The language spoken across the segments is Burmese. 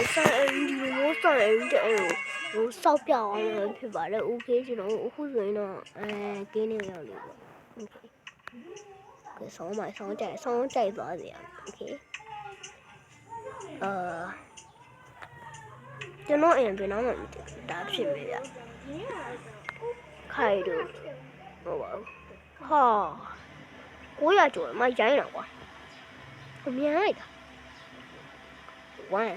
ဒီလိုဆော့ရင်တဲ့ဟိုစောက်ပြောင်းအောင်လည်းဖြစ်ပါတယ် okay ကျွန်တော်အခုဆိုရင်တော့ကင်းနေရောက်လို့ပေါ့ okay ကဲဆောင်းကြိုက်သွားစေရမယ် okay ကျွန်တော်အိမ်ပြန်တော့မှမသိဘူးဒါဖြစ်နေကြခိုင်တို့ဟုတ်ပါဘူးဟာ900ကျော်မှရိုင်းတော့ကွာအများလိုက်တာဝမ်း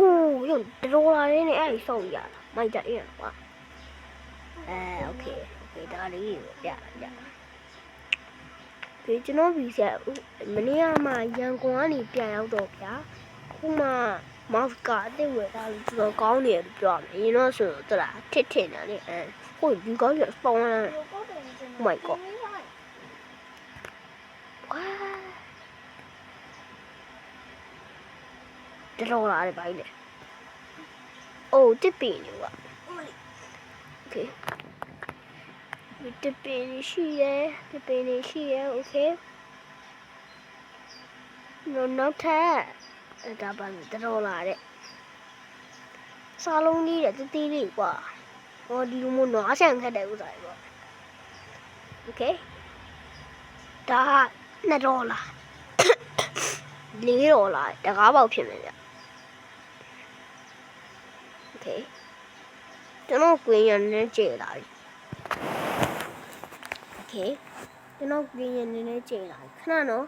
ဦးရုံဒေါ်လာလေးနဲ့အဲ့ဒီစောက်ရတာမိုက်တယ်ကွာโอเคဒါလေးကိုပြဒီကျွန်တော်ဗီဇာမနေ့ကမှရန်ကုန်ကနေပြန်ရောက်တော့ဗျာခုမှမောက်ကအစ်စ်ဝယ်တာလို့တော်တော်ကောင်းတယ်လို့ပြောတယ်ရင်တော့ဆိုတော့လားထစ်နေတာလေဟိုဒီကောင်းရပေါင်းလာ Oh my god တော်လာတယ်ဘာလဲအိုးတစ်ပင်းနေကွာ okay တစ်ပင်းရှိရဲ okay နောက်ထပ်ဒါပါတော်လာတဲ့စားလုံးလေးတဲ့တီးလေးကွာဟောဒီလိုမျိုးနွားဆန်ခက်တဲ့ဥစ္စာတွေပေါ့ okay ဒါ$2 $4တကားပေါက်ဖြစ်မယ်ဗျ okay ကျွန်တော်ကွင်းရနေကြည့်လာပြီ okay ကျွန်တော်ကွင်းရနေကြည့်လာခဏနော်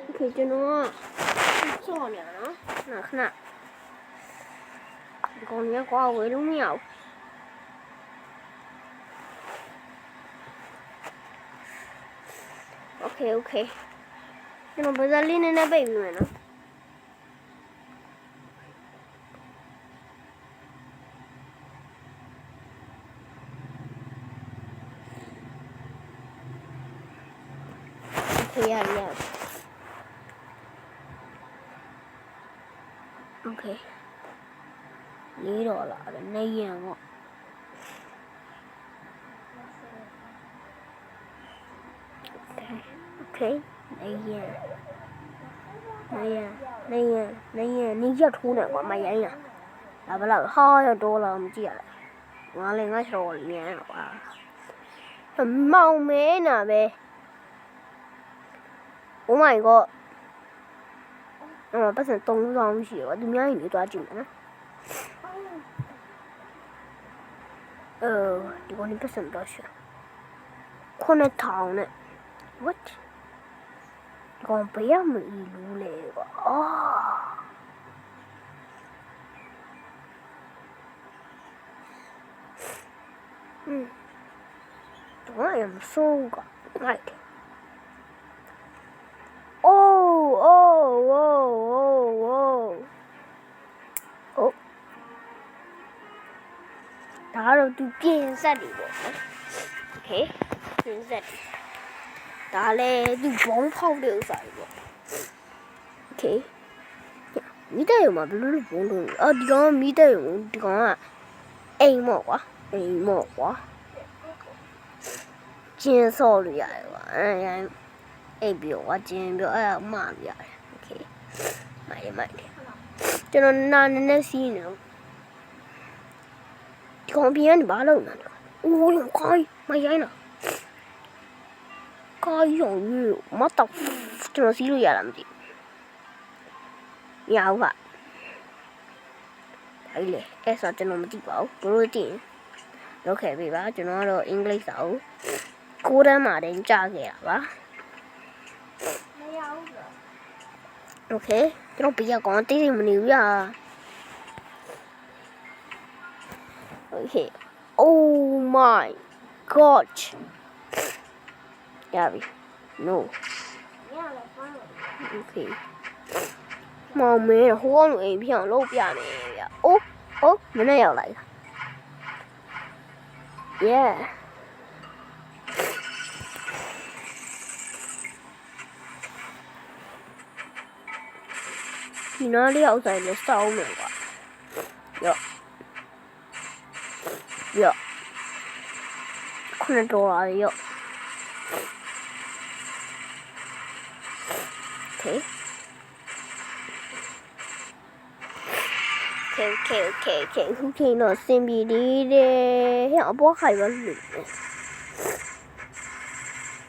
okay ကျွန်တော်စောနေနော်ခဏဒီကောင်ကြီးကွာဝယ်လို့မရဘူး okay ကျွန်တော်ဘဇာလေးနည်းနည်းပိတ်ပြီးမယ်နော်ရတယ် okay $4နေရံပေါ့ okay နေရထိုးနေကွာမရိုင်းတာဒါဘယ်လောက်ဟာရ$မကြည့်ရလားငါလည်းငါချော်လင်းကွာမောင်မဲနာပဲ Oh my god ပတ်စံ$3,000ရှိရောသူများရင်လေးသွားကြည့်မယ်နော်ဒီကောင်ပတ်စံတော့ရှာ$9,000နဲ့ what ဒီကောင်ဘယ်ရမလို့လဲကွာတော့ရမစိုးက rightဒါတော့သူပြင်ဆက်နေပေါ့နော် okay ပြင်ဆက်ဒါလည်းသူဘုံဖောက်တဲ့ဥစ္စာတွေပေါ့ okay မိတဲ့ရုံမှာဘယ်လိုဘုံလို့ဒီကောင်မိတဲ့ရုံဒီကောင်ကအိမ်မော့ကွာကျင်းစော်လို့ရတယ်ကွာအိပ်ပြောကွာကျင်းပြောအဲ့ဒါမှားလို့ရတယ် okay မိုက်ကျွန်တော်နာနည်းနည်းစီးနေတော့ဒီကောင်ပြန်နေဘာလုပ်နေတာအိုးခိုင်းမရိုင်းတာခိုင်းရောမတော့ကျွန်တော်စီးလို့ရလားမသိဘူးရအောင်ပါအဲ့လေအဲ့ဆိုကျွန်တော်မသိပါဘူးဘလို့တင်လောက်ခဲ့ပြီပါကျွန်တော်ကတော့အင်္ဂလိပ်စာကိုတန်းမှာတင်ကြားခဲ့တာပါမရဘူးဗျ okay ကျွန်တော်ပြရကောင်တိတ်မနေဘူးရ okay oh my god ရပြီ no okay မောင်မဲဟိုကောင်အိမ်ပြောင်းလုပ်ပြမယ်ဗျအိုးမနေ့ရောက်လိုက် yeah ဒီနားလေးoutsideလည်းစောင်းမယ်ကွာရော$9ရော Okay. Okay. ခုချိန်တော့စင်ပြီလေးတဲ့ဟဲ့အပေါ်ခိုင်ပါလို့